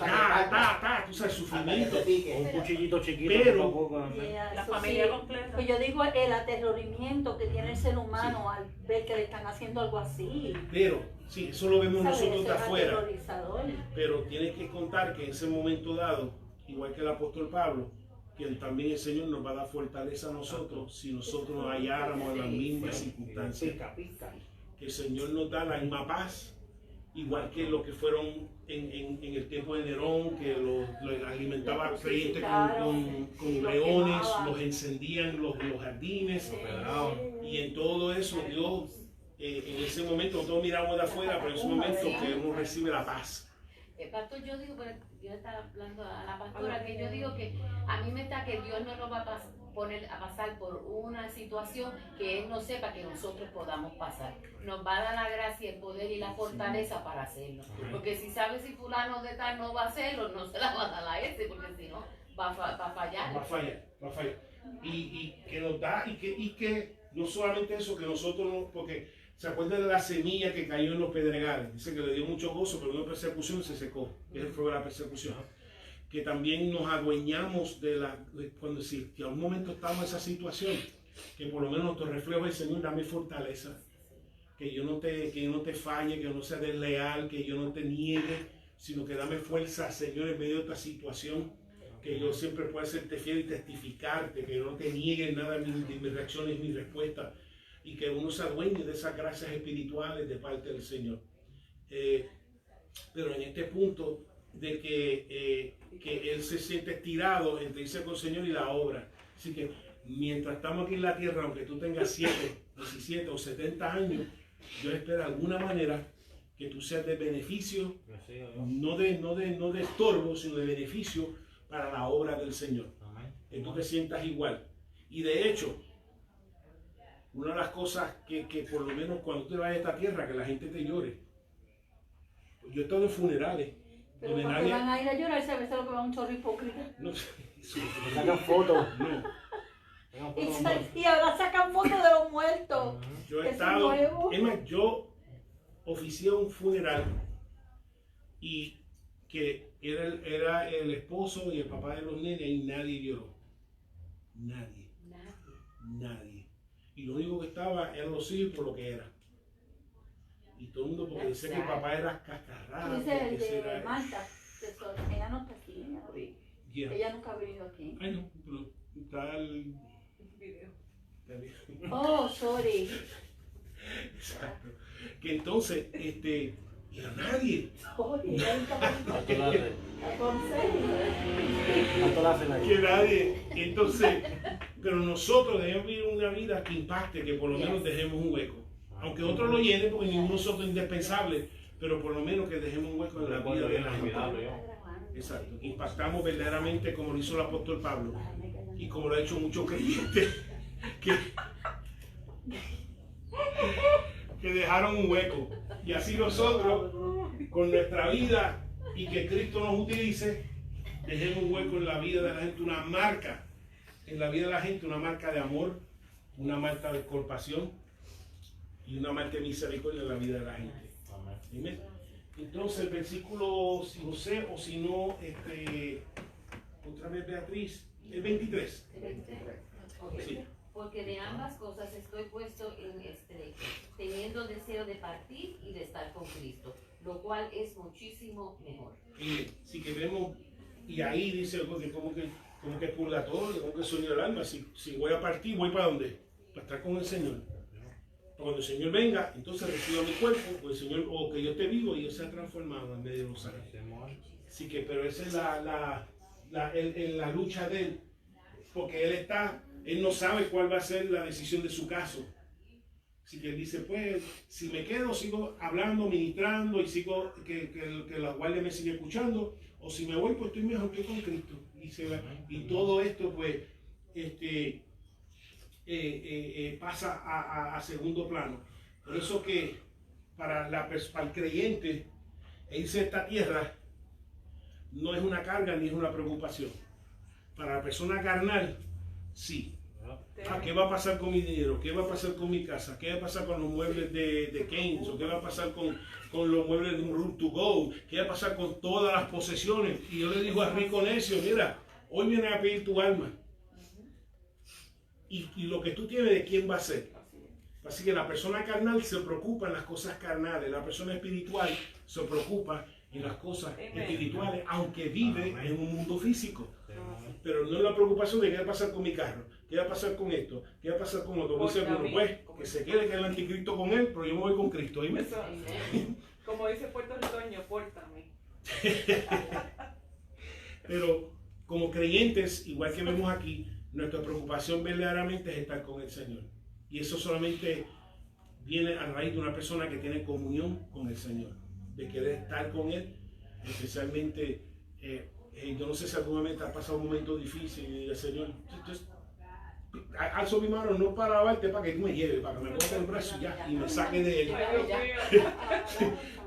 tú sabes, sufrimiento. O un cuchillito chiquito. Pero- poco a poco, Yeah, La eso familia sí. completa. Pues yo digo el aterroramiento que tiene el ser humano al ver que le están haciendo algo así. Pero, sí, eso lo vemos ¿Sabes? nosotros de Eso es afuera. aterrorizador. Pero tienes que contar que en ese momento dado, igual que el apóstol Pablo, que también el Señor nos va a dar fortaleza a nosotros si nosotros nos halláramos en las mismas circunstancias. pica. Que el Señor nos da la misma paz, igual que lo que fueron en el tiempo de Nerón, que los alimentaba al creyente con leones, los encendían los jardines, y en todo eso Dios, en ese momento, todos miramos de afuera, pero en ese momento que uno recibe la paz. Pastor, yo estaba hablando a la pastora que yo digo que a mí me está que Dios no nos va a poner a pasar por una situación que Él no sepa que nosotros podamos pasar. Nos va a dar la gracia, el poder y la fortaleza para hacerlo. Porque si sabe si fulano de tal no va a hacerlo, no se la va a dar a ese, porque si no va a fallar. Va a fallar. Y que nos da, y que no solamente eso, que nosotros no, porque se acuerdan de la semilla que cayó en los pedregales. Dice que le dio mucho gozo, pero una persecución se secó. Esa fue la persecución. Que también nos adueñamos cuando si a un momento estamos en esa situación, que por lo menos nuestro reflejo es: Señor, dame fortaleza, que yo no te falle, que yo no sea desleal, que yo no te niegue, sino que dame fuerza, Señor, en medio de esta situación, que yo siempre pueda serte fiel y testificarte, que yo no te niegue nada de mis reacciones, mis respuestas, y que uno se adueñe de esas gracias espirituales de parte del Señor. Pero en este punto de que Él se siente estirado entre irse con el Señor y la obra. Así que mientras estamos aquí en la tierra, aunque tú tengas 7, 17 o 70 años, yo espero de alguna manera que tú seas de beneficio, no de estorbo, sino de beneficio para la obra del Señor. Que tú te sientas igual. Y de hecho, una de las cosas que por lo menos cuando te vayas a esta tierra, que la gente te llore. Yo he estado en funerales. Pero ¿para qué van a ir a llorar si a veces lo que va un chorro hipócrita? No, Sacan fotos. no. Y ahora sacan fotos de los muertos. Yo he estado, es más, yo oficié un funeral y que era el esposo y el papá de los nenes y nadie lloró. Nadie. Y lo único que estaba eran los hijos por lo que era. Y todo el mundo, porque dice que el papá era cascarrado. Dice el de Marta, ella no está aquí, Yeah. ella nunca ha venido aquí. Ay, no, pero está el Video. Oh, sorry. Exacto. Que entonces, y a nadie. Sorry, ella nunca ha venido aquí. Que nadie. Entonces, pero nosotros debemos vivir una vida que impacte, que por lo menos dejemos un hueco. Aunque otros lo llenen, porque ninguno de nosotros es indispensable, pero por lo menos que dejemos un hueco en la vida de la gente. Exacto. Impactamos verdaderamente como lo hizo el apóstol Pablo y como lo ha hecho muchos creyentes que dejaron un hueco. Y así nosotros, con nuestra vida y que Cristo nos utilice, dejemos un hueco en la vida de la gente, una marca en la vida de la gente, una marca de amor, una marca de compasión y una marca de misericordia en la vida de la gente. Amén. Entonces el versículo, si no sé o si no, otra vez Beatriz, el 23. Okay. Sí. Porque de ambas cosas estoy puesto en estrecho, teniendo deseo de partir y de estar con Cristo, lo cual es muchísimo mejor. Y si queremos, y ahí dice como que purgatorio, como que sueño del alma, si voy a partir, ¿voy para dónde? Para estar con el Señor. Cuando el Señor venga, entonces reciba mi cuerpo, pues el Señor, o que yo esté vivo y yo sea transformado en medio de los ángeles. Así que, pero esa es la lucha de él, porque él no sabe cuál va a ser la decisión de su caso. Así que él dice, pues, si me quedo, sigo hablando, ministrando y sigo que la guardia me sigue escuchando, o si me voy, pues estoy mejor que con Cristo. Y todo esto, pues, pasa a segundo plano. Por eso que para el creyente, irse a esta tierra no es una carga ni es una preocupación. Para la persona carnal, sí. ¿Qué va a pasar con mi dinero? ¿Qué va a pasar con mi casa? ¿Qué va a pasar con los muebles de Keynes? ¿O qué va a pasar con los muebles de un Room to Go? ¿Qué va a pasar con todas las posesiones? Y yo le digo a rico necio, mira, hoy viene a pedir tu alma. Y lo que tú tienes, ¿de quién va a ser? Así que la persona carnal se preocupa en las cosas carnales, la persona espiritual se preocupa en las cosas espirituales, aunque vive en un mundo físico. Pero no es la preocupación de qué va a pasar con mi carro, qué va a pasar con esto, qué va a pasar con otro. Dice, bueno, pues, que se quede que el anticristo con él, pero yo me voy con Cristo. Como dice puertorriqueño, pórtame. Pero como creyentes, igual que vemos aquí, nuestra preocupación verdaderamente es estar con el Señor. Y eso solamente viene a raíz de una persona que tiene comunión con el Señor, de querer estar con Él, especialmente, yo no sé si algún momento ha pasado un momento difícil y el Señor, alzo mi mano no para lavarte, para que tú me lleves, para que me ponga el brazo y ya, y me saque de él.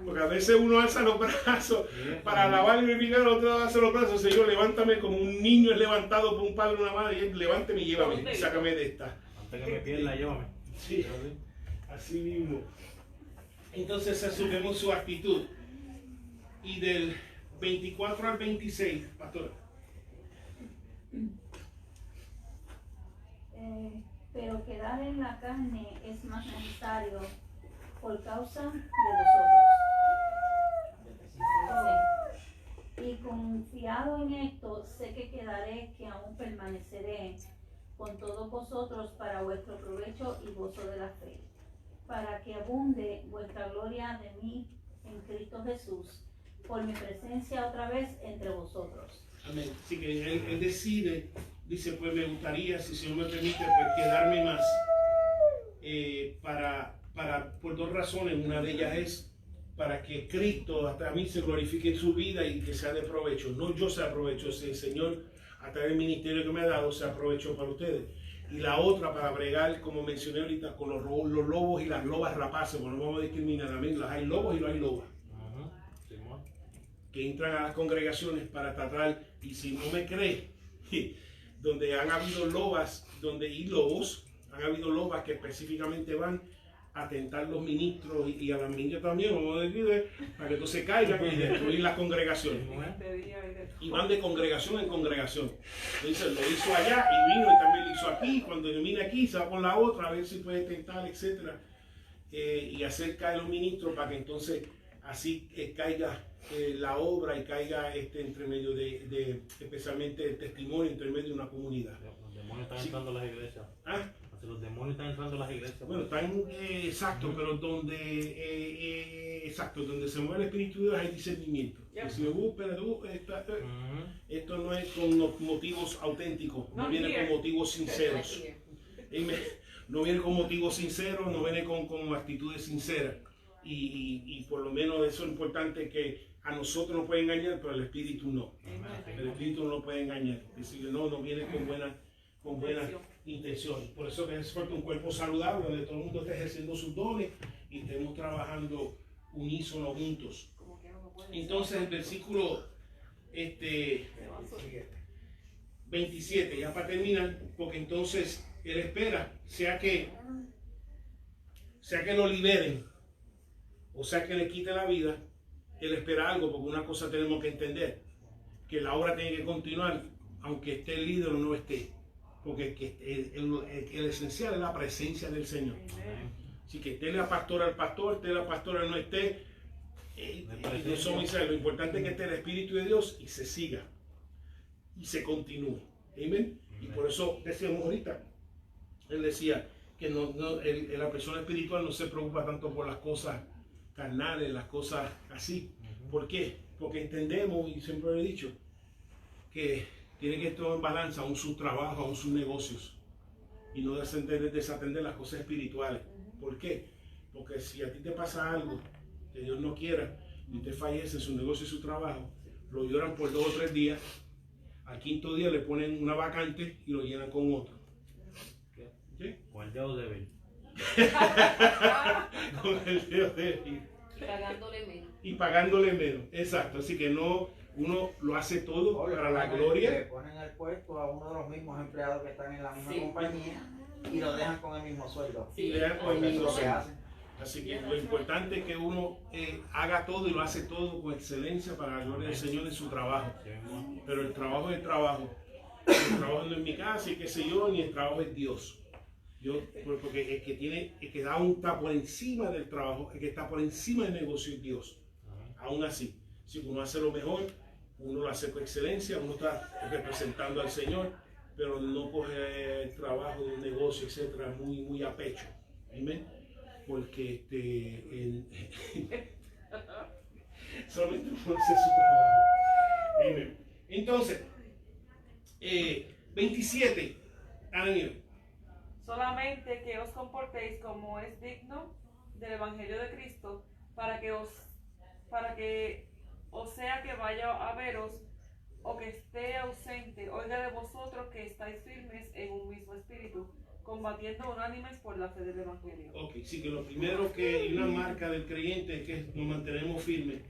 Porque a veces uno alza los brazos para lavar y verificar, el otro alza los brazos. Señor, levántame como un niño es levantado por un padre o una madre, y levántame y llévame, y sácame de esta. Antes que me pierda, llévame. Sí, así mismo. Entonces asumimos su actitud. Y del 24 al 26, pastora. Pero quedar en la carne es más necesario por causa de vosotros. Y confiado en esto, sé que quedaré, que aún permaneceré con todos vosotros para vuestro provecho y gozo de la fe, para que abunde vuestra gloria de mí en Cristo Jesús, por mi presencia otra vez entre vosotros. Amén. Así que él decide, dice, pues me gustaría, si el Señor me permite, pues quedarme más por dos razones. Una de ellas es para que Cristo hasta a mí se glorifique en su vida y que sea de provecho. No yo sea de provecho, si el Señor a través del ministerio que me ha dado sea provecho para ustedes. Y la otra para bregar, como mencioné ahorita, con los lobos y las lobas rapaces, porque no vamos a discriminar, amén. Las hay lobos y no hay lobas. Que entran a las congregaciones para tratar, y si no me cree, donde han habido lobas, y lobos, han habido lobas que específicamente van a tentar los ministros y a las niñas también, vamos a decir, para que entonces caigan y destruir las congregaciones. Y van de congregación en congregación. Entonces lo hizo allá y vino y también lo hizo aquí. Cuando termina aquí, se va con la otra a ver si puede tentar, etc. Y hacer caer los ministros para que entonces así caiga la obra y caiga entre medio de especialmente el testimonio entre medio de una comunidad. Los demonios están entrando a las iglesias. ¿Ah? Los demonios están entrando a las iglesias. Bueno, están exacto, pero donde se mueve el Espíritu de Dios hay discernimiento. Que si esto no es con motivos auténticos, no viene con motivos sinceros. No viene con motivos sinceros, no viene con actitudes sinceras. Y por lo menos eso es importante, que a nosotros nos puede engañar, pero al Espíritu no. El Espíritu no puede engañar. Es decir, no viene con buenas intenciones. Por eso que es falta un cuerpo saludable, donde todo el mundo esté ejerciendo sus dones y estemos trabajando unísono juntos. Entonces el versículo 27, ya para terminar, porque entonces él espera, sea que lo liberen, o sea que le quite la vida, él espera algo, porque una cosa tenemos que entender, que la obra tiene que continuar, aunque esté el líder o no esté, porque el esencial es la presencia del Señor. Así que esté la pastora el pastor, esté la pastora no esté, lo importante es que esté el Espíritu de Dios y se siga, y se continúe. Amén. Y por eso decíamos ahorita, él decía que la persona espiritual no se preocupa tanto por las cosas carnales, las cosas así. ¿Por qué? Porque entendemos, y siempre lo he dicho, que tiene que estar en balanza aún su trabajo, aún sus negocios, y no desatender las cosas espirituales. ¿Por qué? Porque si a ti te pasa algo que Dios no quiera y usted fallece en su negocio y su trabajo, lo lloran por 2 o 3 días, al 5.º día le ponen una vacante y lo llenan con otro. ¿Sí? Con el dedo débil. Con el dedo débil. Y pagándole menos. Exacto. Así que uno lo hace todo para la gloria. Le ponen el puesto a uno de los mismos empleados que están en la misma compañía y lo dejan con el mismo sueldo. Y le dejan con el mismo sueldo. Así que lo importante es que uno haga todo y lo hace todo con excelencia para la gloria del Señor en su trabajo. Pero el trabajo es el trabajo. El trabajo no es mi casa y qué sé yo, ni el trabajo es Dios. Porque el que está por encima del trabajo, el que está por encima del negocio es Dios. Aún así, si uno hace lo mejor, uno lo hace con excelencia, uno está representando al Señor, pero no coge el trabajo de un negocio, etcétera, muy, muy a pecho. Amén. Porque solamente uno hace su trabajo. Amén. Entonces, 27, Daniel. Solamente que os comportéis como es digno del Evangelio de Cristo, para que o sea que vaya a veros o que esté ausente, oiga de vosotros que estáis firmes en un mismo espíritu, combatiendo unánimes por la fe del Evangelio. Ok, sí, que lo primero que una marca del creyente es que nos mantenemos firmes,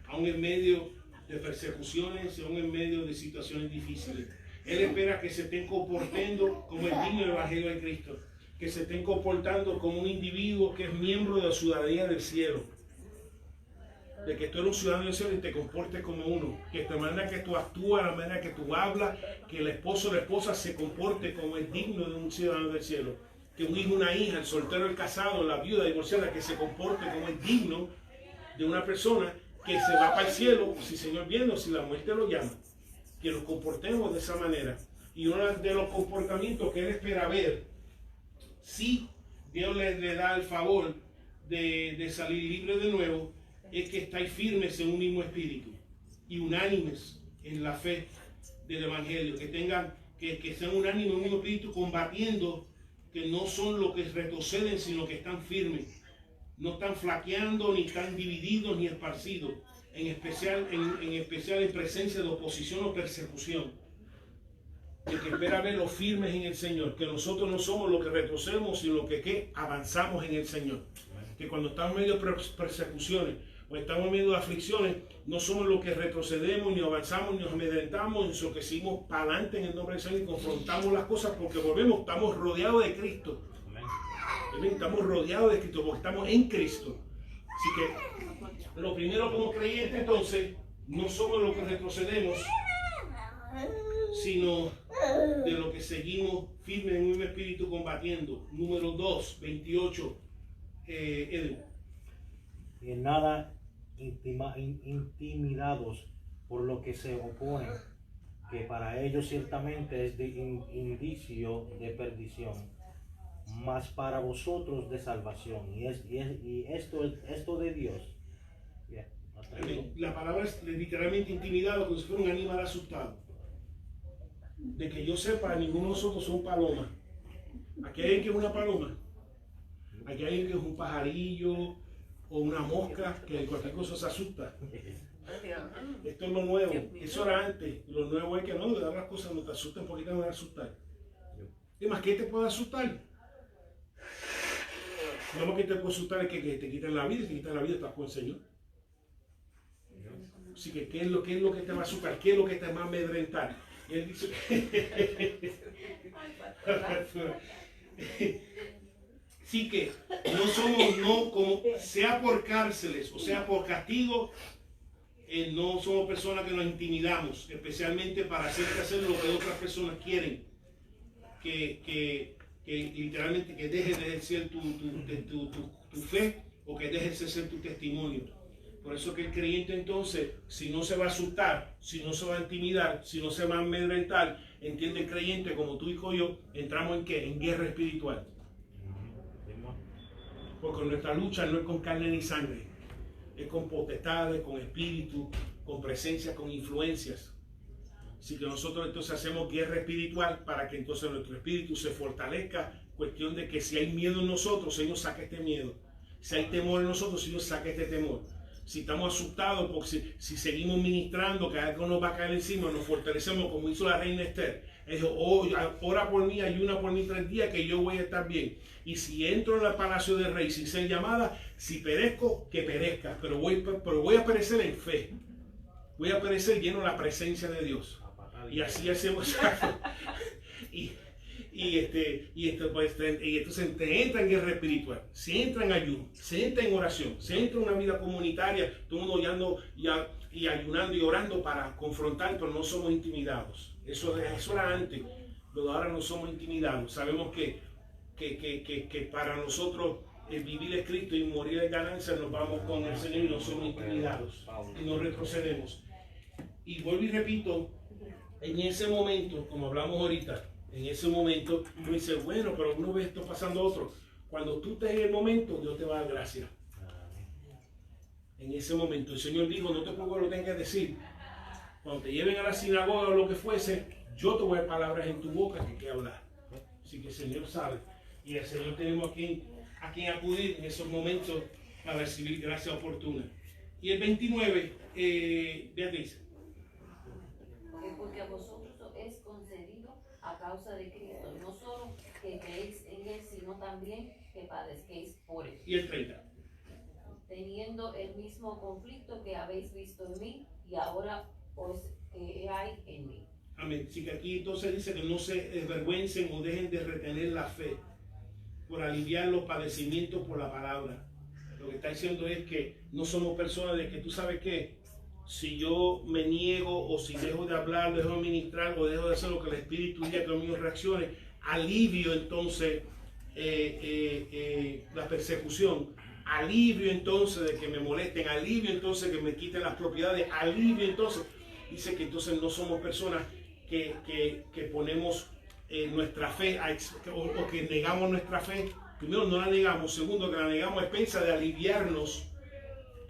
aún en medio de persecuciones, aún en medio de situaciones difíciles. Él espera que se estén comportando como el digno del Evangelio de Cristo, que se estén comportando como un individuo que es miembro de la ciudadanía del cielo. De que tú eres un ciudadano del cielo y te comportes como uno, que de manera que tú actúas, la manera que tú hablas, que el esposo o la esposa se comporte como es digno de un ciudadano del cielo, que un hijo, una hija, el soltero, el casado, la viuda divorciada, que se comporte como es digno de una persona que se va para el cielo, si el Señor viene o si la muerte lo llama, que nos comportemos de esa manera. Y uno de los comportamientos que él espera ver, si Dios le da el favor de salir libre de nuevo, es que estáis firmes en un mismo espíritu y unánimes en la fe del Evangelio, que tengan, que sean unánimes en un mismo espíritu, combatiendo, que no son los que retroceden, sino que están firmes, no están flaqueando, ni están divididos, ni esparcidos, en especial en presencia de oposición o persecución. El que espera verlos firmes en el Señor, que nosotros no somos los que retrocedemos, sino que avanzamos en el Señor. Que cuando estamos en medio de persecuciones, o estamos en medio de aflicciones, no somos los que retrocedemos, ni avanzamos, ni nos amedrentamos, sino que seguimos para adelante en el nombre del Señor y confrontamos las cosas porque volvemos, estamos rodeados de Cristo. Estamos rodeados de Cristo porque estamos en Cristo. Así que lo primero como creyente entonces, no somos los que retrocedemos, sino de lo que seguimos firmes en un espíritu combatiendo. Número 2, 28, Edwin. Y en nada intimidados por lo que se opone, que para ellos ciertamente es de indicio de perdición, mas para vosotros de salvación. Y esto de Dios. Yeah. La palabra es literalmente intimidado, como si fuera un animal asustado. De que yo sepa, ninguno de nosotros son palomas. Aquí hay alguien que es una paloma. Aquí hay alguien que es un pajarillo o una mosca, que cualquier cosa se asusta. Esto es lo nuevo. Eso era antes. Lo nuevo es que no, de dar las cosas no te asustan porque te van a asustar. ¿Y más qué te puede asustar? Lo más que te puede asustar es que te quiten la vida, y si te quitan la vida estás con el Señor. Así que ¿qué es lo que te va a asustar? ¿Qué es lo que te va a amedrentar? Y él dice sí, que no somos, no como sea por cárceles o sea por castigo, no somos personas que nos intimidamos, especialmente para hacer lo que otras personas quieren, que literalmente que dejes de ser tu fe o que dejes de ser tu testimonio. Por eso que el creyente entonces, si no se va a asustar, si no se va a intimidar, si no se va a amedrentar, entiende el creyente como tú y yo, entramos en ¿qué? En guerra espiritual. Porque nuestra lucha no es con carne ni sangre, es con potestades, con espíritu, con presencia, con influencias. Así que nosotros entonces hacemos guerra espiritual para que entonces nuestro espíritu se fortalezca. Cuestión de que si hay miedo en nosotros, Señor, saque este miedo. Si hay temor en nosotros, Señor, saque este temor. Si estamos asustados, porque si seguimos ministrando, que algo nos va a caer encima, nos fortalecemos como hizo la reina Esther. Dijo, ora por mí, ayuna por mí 3 días, que yo voy a estar bien. Y si entro en el palacio del rey sin ser llamada, si perezco, que perezca. Pero voy a perecer en fe. Voy a perecer lleno de la presencia de Dios. Y así hacemos. Y entonces te entra en guerra espiritual, se entra en ayuno, se entra en oración, se entra en una vida comunitaria, todo el mundo orando y ayunando y orando para confrontar, pero no somos intimidados. Eso era antes, pero ahora no somos intimidados. Sabemos que para nosotros el vivir es Cristo y morir es ganancia. Nos vamos con el Señor y no somos intimidados y no retrocedemos. Y vuelvo y repito, en ese momento, como hablamos ahorita, en ese momento uno dice, bueno, pero uno ve esto pasando a otro. Cuando tú estés en el momento, Dios te va a dar gracia. En ese momento el Señor dijo, no te preocupes lo tengas que decir. Cuando te lleven a la sinagoga o lo que fuese, yo te voy a dar palabras en tu boca que hablar. Así que el Señor sabe. Y el Señor tenemos a quien acudir en esos momentos para recibir gracia oportuna. Y el 29, Beatriz. Porque a vosotros es concedido a causa de Cristo, no solo que creéis en niegue, sino también que padezquéis por él. Y el 30. Teniendo el mismo conflicto que habéis visto en mí y ahora os hay en mí. Amén. Así que aquí entonces dice que no se avergüencen o dejen de retener la fe por aliviar los padecimientos por la palabra. Lo que está diciendo es que no somos personas de que tú sabes que si yo me niego o si dejo de hablar, dejo de ministrar o dejo de hacer lo que el Espíritu diga conmigo reaccione, alivio entonces la persecución, alivio entonces de que me molesten, alivio entonces que me quiten las propiedades, alivio entonces. Dice que entonces no somos personas que ponemos nuestra fe o que negamos nuestra fe. Primero, no la negamos. Segundo, que la negamos a expensas de aliviarnos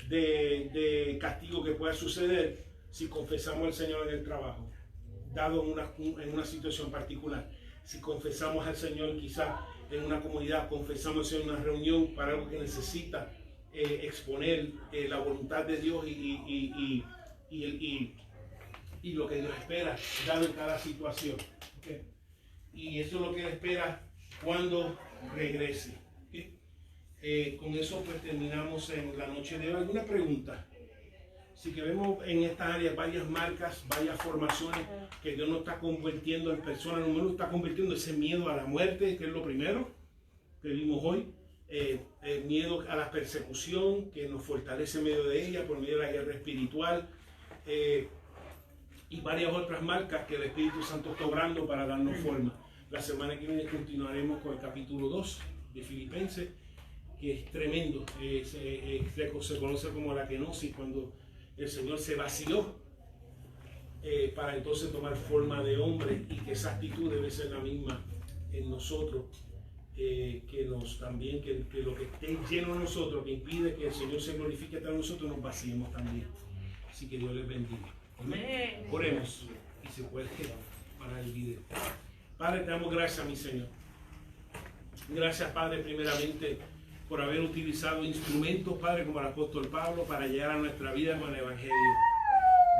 de castigo que pueda suceder si confesamos al Señor en el trabajo, dado en una situación particular. Si confesamos al Señor quizás en una comunidad, confesamos al Señor en una reunión para algo que necesita exponer la voluntad de Dios y lo que Dios espera, dado en cada situación. ¿Okay? Y eso es lo que Él espera cuando regrese. ¿Okay? Con eso pues terminamos en la noche de hoy. ¿Alguna pregunta? Así que vemos en estas áreas varias marcas, varias formaciones que Dios nos está convirtiendo en personas. Número uno, está convirtiendo ese miedo a la muerte, que es lo primero que vimos hoy. El miedo a la persecución, que nos fortalece en medio de ella por medio de la guerra espiritual. Y varias otras marcas que el Espíritu Santo está obrando para darnos forma. La semana que viene continuaremos con el capítulo 2 de Filipenses, que es tremendo. Se conoce como la kenosis, cuando el Señor se vació para entonces tomar forma de hombre, y que esa actitud debe ser la misma en nosotros, que lo que esté lleno de nosotros, que impide que el Señor se glorifique entre nosotros, nos vaciemos también. Así que Dios les bendiga. Amén. Oremos, y se puede para el video. Padre, te damos gracias, mi Señor. Gracias, Padre, primeramente por haber utilizado instrumentos, Padre, como el apóstol Pablo, para llegar a nuestra vida con el Evangelio.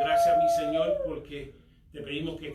Gracias, mi Señor, porque te pedimos que